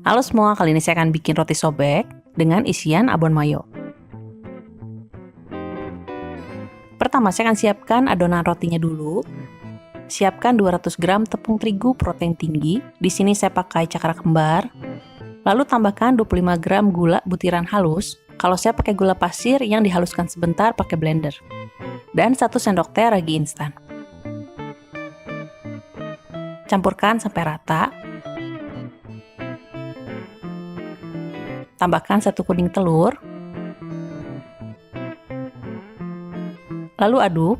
Halo semua, kali ini saya akan bikin roti sobek dengan isian abon mayo. Pertama, saya akan siapkan adonan rotinya dulu. Siapkan 200 gram tepung terigu protein tinggi. Di sini saya pakai cakra kembar. Lalu tambahkan 25 gram gula butiran halus. Kalau saya pakai gula pasir yang dihaluskan sebentar pakai blender. Dan 1 sendok teh ragi instan. Campurkan sampai rata. Tambahkan 1 kuning telur. Lalu aduk.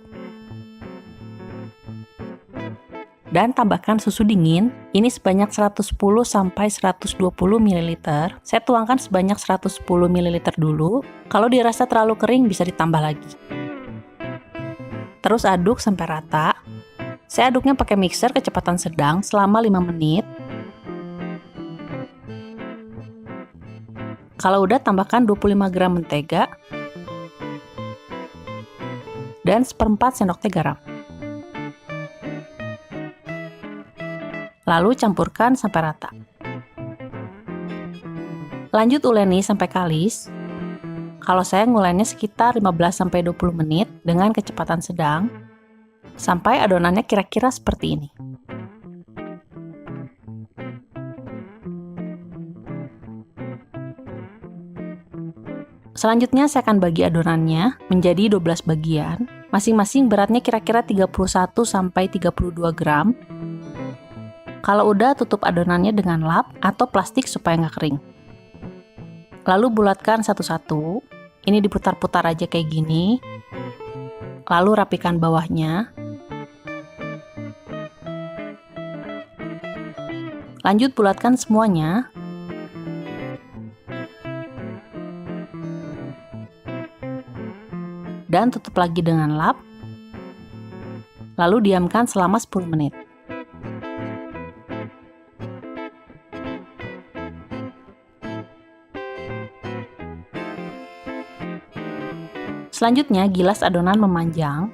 Dan tambahkan susu dingin, ini sebanyak 110 sampai 120 ml. Saya tuangkan sebanyak 110 ml dulu. Kalau dirasa terlalu kering bisa ditambah lagi. Terus aduk sampai rata. Saya aduknya pakai mixer kecepatan sedang selama 5 menit. Kalau udah, tambahkan 25 gram mentega dan 1/4 sendok teh garam. Lalu campurkan sampai rata. Lanjut uleni sampai kalis. Kalau saya ngulennya sekitar 15-20 menit dengan kecepatan sedang, sampai adonannya kira-kira seperti ini. Selanjutnya saya akan bagi adonannya menjadi 12 bagian, masing-masing beratnya kira-kira 31-32 gram. Kalau udah, tutup adonannya dengan lap atau plastik supaya nggak kering. Lalu bulatkan satu-satu. Ini diputar-putar aja kayak gini. Lalu rapikan bawahnya. Lanjut bulatkan semuanya. Dan tutup lagi dengan lap. Lalu diamkan selama 10 menit. Selanjutnya, gilas adonan memanjang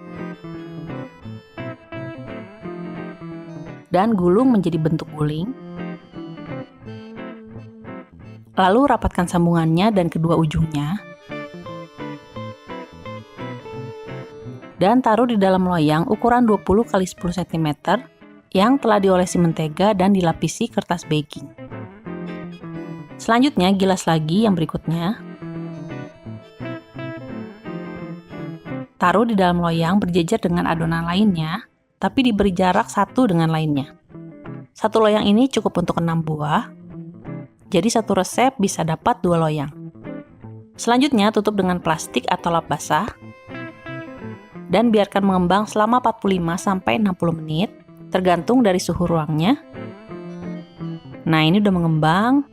dan gulung menjadi bentuk guling. Lalu rapatkan sambungannya dan kedua ujungnya. Dan taruh di dalam loyang ukuran 20 x 10 cm yang telah diolesi mentega dan dilapisi kertas baking. Selanjutnya, gilas lagi yang berikutnya. Taruh di dalam loyang berjejer dengan adonan lainnya, tapi diberi jarak satu dengan lainnya. Satu loyang ini cukup untuk 6 buah, jadi satu resep bisa dapat 2 loyang. Selanjutnya, tutup dengan plastik atau lap basah, dan biarkan mengembang selama 45-60 menit, tergantung dari suhu ruangnya. Nah, ini udah mengembang.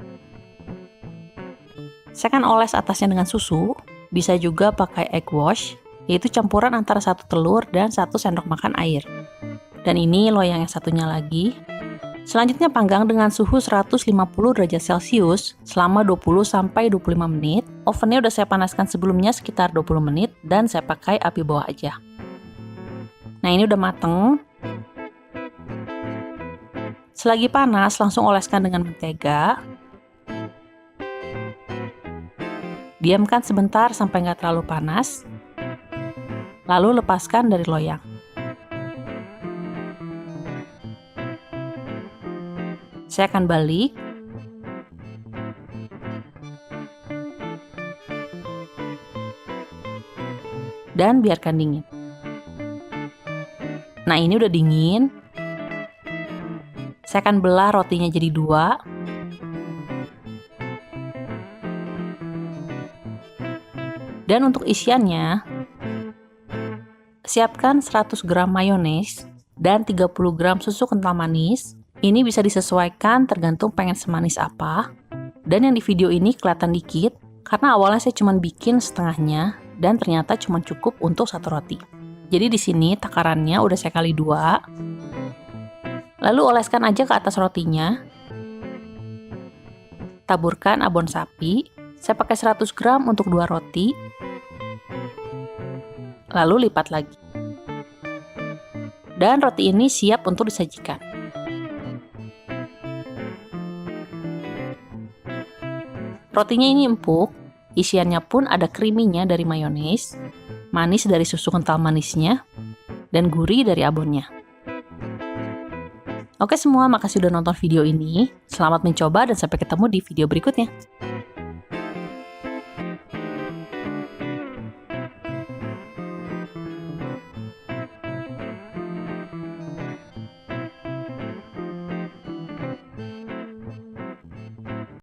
Saya akan oles atasnya dengan susu, bisa juga pakai egg wash, yaitu campuran antara 1 telur dan 1 sendok makan air. Dan ini loyang yang satunya lagi. Selanjutnya panggang dengan suhu 150 derajat Celcius selama 20-25 menit. Ovennya udah saya panaskan sebelumnya sekitar 20 menit dan saya pakai api bawah aja. Nah, ini udah mateng. Selagi panas, langsung oleskan dengan mentega. Diamkan sebentar sampai nggak terlalu panas. Lalu lepaskan dari loyang. Saya akan balik. Dan biarkan dingin. Nah, ini udah dingin. Saya akan belah rotinya jadi 2. Dan untuk isiannya, siapkan 100 gram mayones dan 30 gram susu kental manis. Ini bisa disesuaikan tergantung pengen semanis apa. Dan yang di video ini kelihatan dikit, karena awalnya saya cuma bikin setengahnya, dan ternyata cuma cukup untuk 1 roti. Jadi di sini takarannya udah saya kali 2. Lalu oleskan aja ke atas rotinya. Taburkan abon sapi. Saya pakai 100 gram untuk 2 roti. Lalu lipat lagi. Dan roti ini siap untuk disajikan. Rotinya ini empuk, isiannya pun ada creamy-nya dari mayones, manis dari susu kental manisnya, dan gurih dari abonnya. Oke semua, makasih udah nonton video ini. Selamat mencoba dan sampai ketemu di video berikutnya.